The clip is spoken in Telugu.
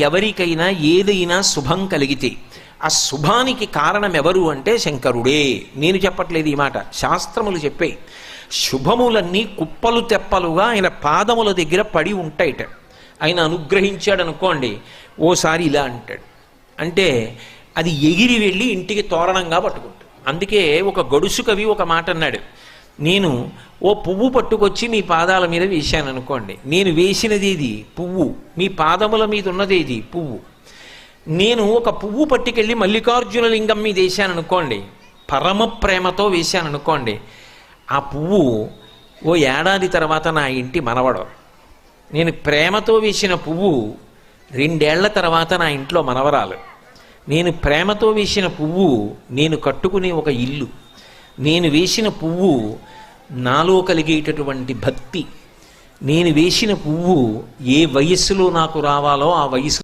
ఎవరికైనా ఏదైనా శుభం కలిగితే ఆ శుభానికి కారణం ఎవరు అంటే శంకరుడే. నేను చెప్పట్లేదు ఈ మాట, శాస్త్రములు చెప్పే. శుభములన్నీ కుప్పలు తెప్పలుగా ఆయన పాదముల దగ్గర పడి ఉంటాయిట. ఆయన అనుగ్రహించాడు అనుకోండి, ఓసారి ఇలా అంటాడు అంటే అది ఎగిరి వెళ్ళి ఇంటికి తోరణంగా పట్టుకుంటాడు. అందుకే ఒక గడుసు కవి ఒక మాట అన్నాడు, నేను ఓ పువ్వు పట్టుకొచ్చి మీ పాదాల మీద వేశాను అనుకోండి, నేను వేసినది ఇది పువ్వు, మీ పాదముల మీద ఉన్నది ఇది పువ్వు. నేను ఒక పువ్వు పట్టుకెళ్ళి మల్లికార్జున లింగం మీద వేశాను అనుకోండి, పరమ ప్రేమతో వేశాను అనుకోండి, ఆ పువ్వు ఓ ఏడాది తర్వాత నా ఇంటి మనవడు. నేను ప్రేమతో వేసిన పువ్వు 2 ఏళ్ల తర్వాత నా ఇంట్లో మనవరాలు. నేను ప్రేమతో వేసిన పువ్వు నేను కట్టుకునే ఒక ఇల్లు. నేను వేసిన పువ్వు నాలో కలిగేటటువంటి భక్తి. నేను వేసిన పువ్వు ఏ వయస్సులో నాకు రావాలో ఆ వయసు